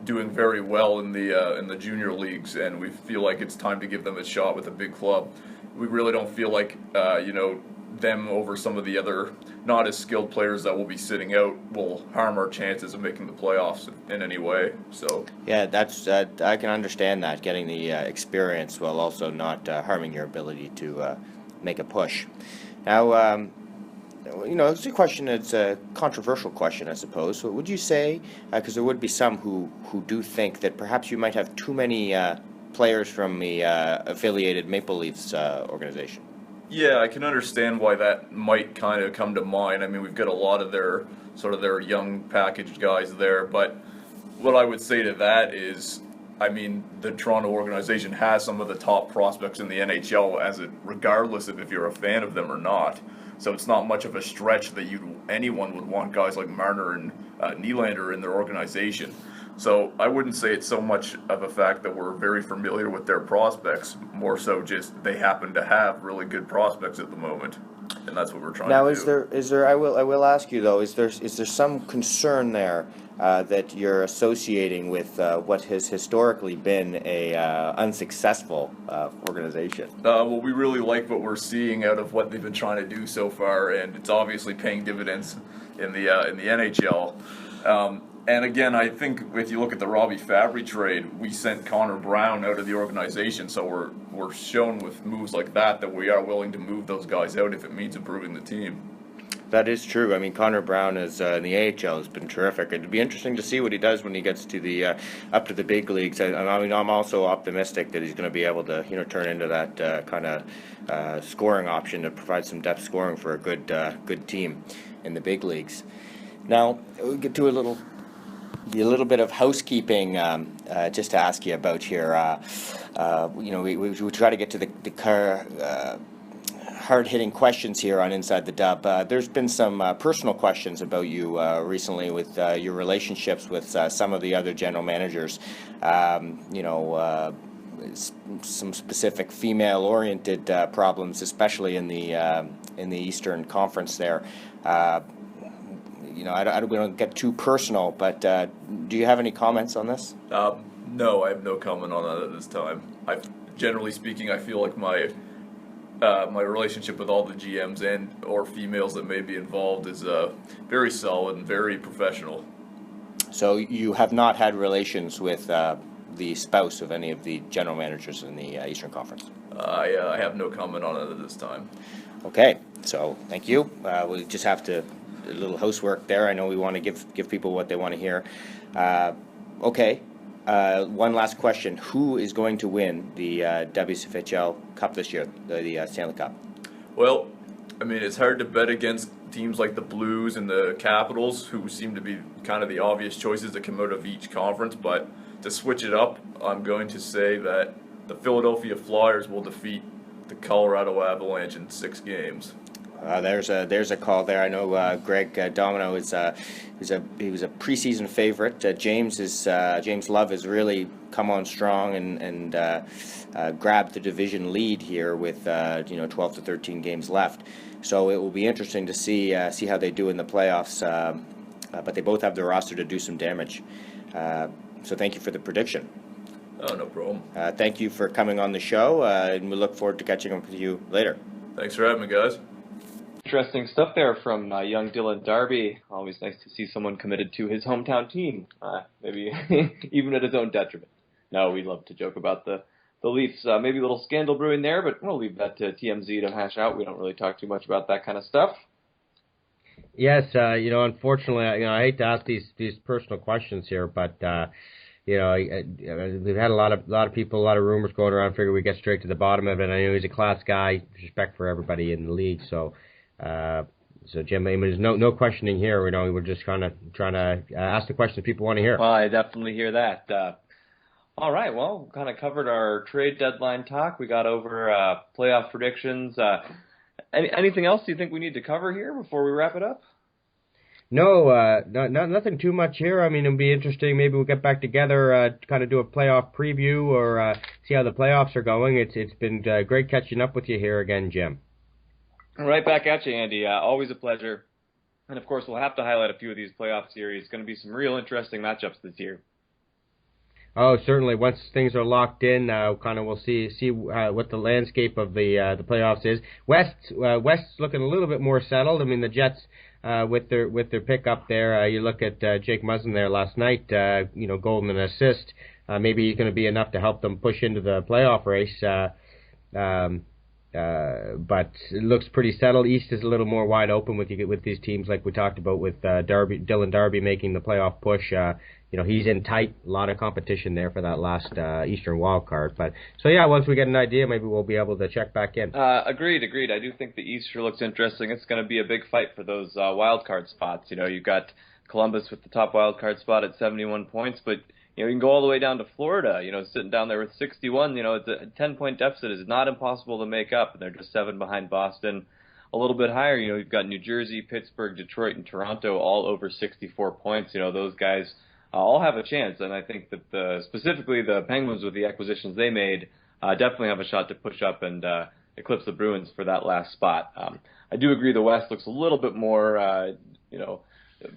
S3: doing very well in the junior leagues, and we feel like it's time to give them a shot with a big club. We really don't feel like them over some of the other not as skilled players that will be sitting out will harm our chances of making the playoffs in any way. So
S2: yeah, that's I can understand that, getting the experience while also not harming your ability to make a push. Now, it's a question. It's a controversial question, I suppose. So would you say, because there would be some who do think that perhaps you might have too many players from the affiliated Maple Leafs organization?
S3: Yeah, I can understand why that might kind of come to mind. I mean, we've got a lot of their young packaged guys there, but what I would say to that is, I mean, the Toronto organization has some of the top prospects in the NHL, regardless of if you're a fan of them or not. So it's not much of a stretch that anyone would want guys like Marner and Nylander in their organization. So I wouldn't say it's so much of a fact that we're very familiar with their prospects, more so just they happen to have really good prospects at the moment, and that's what we're trying
S4: Now,
S3: to do.
S4: is there? I will ask you though. Is there some concern there that you're associating with what has historically been a unsuccessful organization?
S3: Well, we really like what we're seeing out of what they've been trying to do so far, and it's obviously paying dividends in the NHL. And again, I think if you look at the Robbie Fabry trade, we sent Connor Brown out of the organization, so we're shown with moves like that we are willing to move those guys out if it means improving the team.
S4: That is true. I mean, Connor Brown is in the AHL has been terrific. It'd be interesting to see what he does when he gets to the up to the big leagues. I mean, I'm also optimistic that he's going to be able to turn into that kind of scoring option to provide some depth scoring for a good team in the big leagues. Now we'll get to a little bit of housekeeping just to ask you about here. We try to get to the hard-hitting questions here on Inside the Dub. There's been some personal questions about you recently with your relationships with some of the other general managers. Some specific female-oriented problems, especially in the Eastern Conference there. We don't get too personal, but do you have any comments on this?
S3: No, I have no comment on that at this time. Generally speaking, I feel like my relationship with all the GMs and or females that may be involved is very solid and very professional.
S4: So you have not had relations with the spouse of any of the general managers in the Eastern Conference?
S3: I have no comment on it at this time.
S4: Okay, so thank you. We just have to a little housework there. I know we want to give people what they want to hear. Okay. One last question. Who is going to win the WCFHL Cup this year, the Stanley Cup?
S3: Well, I mean, it's hard to bet against teams like the Blues and the Capitals, who seem to be kind of the obvious choices that come out of each conference, but to switch it up, I'm going to say that the Philadelphia Flyers will defeat the Colorado Avalanche in 6 games.
S4: There's a call there. I know Greg Domino he was a preseason favorite. James Love has really come on strong and grabbed the division lead here with 12 to 13 games left. So it will be interesting to see how they do in the playoffs. But they both have the roster to do some damage. So thank you for the prediction.
S3: Oh, no problem.
S4: Thank you for coming on the show, and we look forward to catching up with you later.
S3: Thanks for having me, guys.
S1: Interesting stuff there from young Dylan Darby. Always nice to see someone committed to his hometown team, maybe even at his own detriment. No, we love to joke about the Leafs. Maybe a little scandal brewing there, but we'll leave that to TMZ to hash out. We don't really talk too much about that kind of stuff.
S2: Yes, unfortunately, I hate to ask these personal questions here, but we've had a lot of people, a lot of rumors going around. Figure we get straight to the bottom of it. I know he's a class guy, respect for everybody in the league. So Jim, I mean, there's no questioning here. We're just trying to ask the questions people want to hear.
S1: Well, I definitely hear that. All right, well, kind of covered our trade deadline talk. We got over playoff predictions. Anything else you think we need to cover here before we wrap it up?
S2: No, nothing too much here. I mean, it'll be interesting. Maybe we'll get back together, kind of do a playoff preview or see how the playoffs are going. It's been great catching up with you here again, Jim.
S1: Right back at you, Andy. Always a pleasure. And, of course, we'll have to highlight a few of these playoff series. It's going to be some real interesting matchups this year.
S2: Oh, certainly. Once things are locked in, kind of we'll see what the landscape of the playoffs is. West's looking a little bit more settled. I mean, the Jets with their pickup there. You look at Jake Muzzin there last night. Goal and an assist. Maybe he's going to be enough to help them push into the playoff race. But it looks pretty settled. East is a little more wide open with these teams like we talked about with Dylan Darby making the playoff push. he's in tight, a lot of competition there for that last Eastern wild card. But so yeah, once we get an idea, maybe we'll be able to check back in.
S1: Agreed. I do think the East sure looks interesting. It's going to be a big fight for those wild card spots. You've got Columbus with the top wild card spot at 71 points, but you can go all the way down to Florida, sitting down there with 61. It's a 10-point deficit is not impossible to make up, and they're just 7 behind Boston. A little bit higher, you've got New Jersey, Pittsburgh, Detroit, and Toronto all over 64 points. Those guys all have a chance, and I think that specifically the Penguins with the acquisitions they made definitely have a shot to push up and eclipse the Bruins for that last spot. I do agree the West looks a little bit more,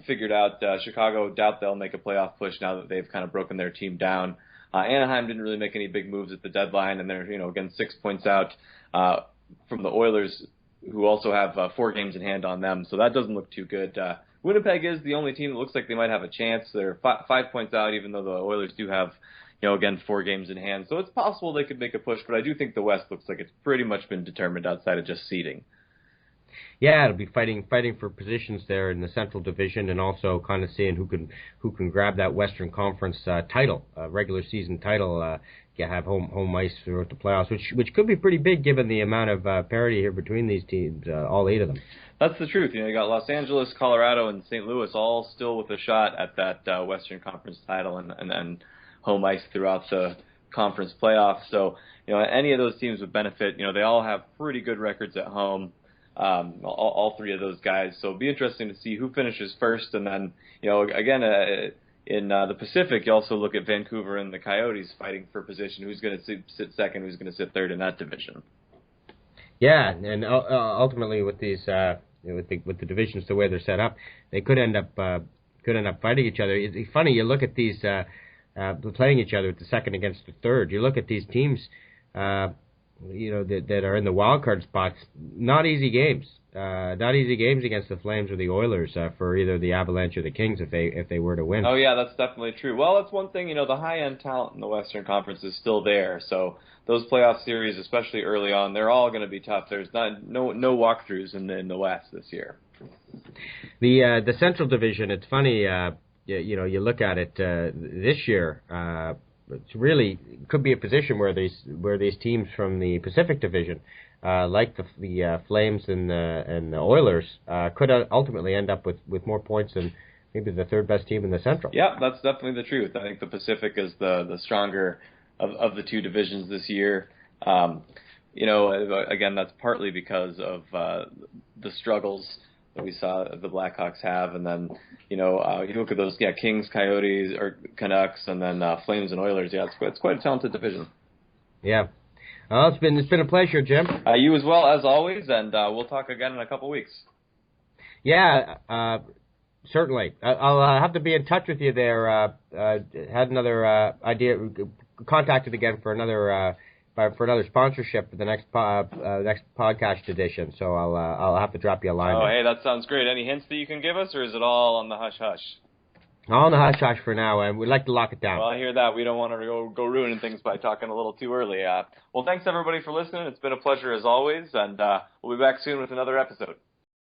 S1: figured out. Chicago, doubt they'll make a playoff push now that they've kind of broken their team down. Anaheim didn't really make any big moves at the deadline, and they're, again, 6 points out from the Oilers, who also have 4 games in hand on them, so that doesn't look too good. Winnipeg is the only team that looks like they might have a chance. They're 5 points out, even though the Oilers do have, again, 4 games in hand. So it's possible they could make a push, but I do think the West looks like it's pretty much been determined outside of just seeding.
S2: Yeah, it'll be fighting for positions there in the Central Division, and also kind of seeing who can grab that Western Conference title, regular season title. Have home ice throughout the playoffs, which could be pretty big given the amount of parity here between these teams, all 8 of them.
S1: That's the truth. You got Los Angeles, Colorado, and St. Louis all still with a shot at that Western Conference title and home ice throughout the conference playoffs. So any of those teams would benefit. They all have pretty good records at home. All 3 of those guys. So it'll be interesting to see who finishes first, and then again. In the Pacific, you also look at Vancouver and the Coyotes fighting for position. Who's going to sit second? Who's going to sit third in that division?
S2: Yeah, and ultimately with these with the divisions the way they're set up, they could end up fighting each other. It's funny, you look at these playing each other with the second against the third. You look at these teams, that are in the wild card spots. Not easy games. Not easy games against the Flames or the Oilers for either the Avalanche or the Kings if they were to win.
S1: Oh yeah, that's definitely true. Well, that's one thing. The high-end talent in the Western Conference is still there. So those playoff series, especially early on, they're all going to be tough. There's no walkthroughs in the West this year.
S2: The Central Division. It's funny. You look at it this year. It's really could be a position where these teams from the Pacific Division, like the Flames and the Oilers, could ultimately end up with more points than maybe the third best team in the Central.
S1: Yeah, that's definitely the truth. I think the Pacific is the stronger of the 2 divisions this year. Again, that's partly because of the struggles that we saw the Blackhawks have, and then you look at those Kings, Coyotes, or Canucks, and then Flames and Oilers. Yeah, it's quite a talented division.
S2: Yeah, well, it's been a pleasure, Jim.
S1: You as well, as always, and we'll talk again in a couple weeks.
S2: Yeah, certainly. I'll have to be in touch with you there. Had another idea, contacted again for another sponsorship for the next podcast edition. So I'll have to drop you a line.
S1: Oh, hey, that sounds great. Any hints that you can give us, or is it all on the hush hush?
S2: All on the hush hush for now, and we'd like to lock it down.
S1: Well, I hear that. We don't want to go ruining things by talking a little too early. Well, thanks everybody for listening. It's been a pleasure as always, and we'll be back soon with another episode.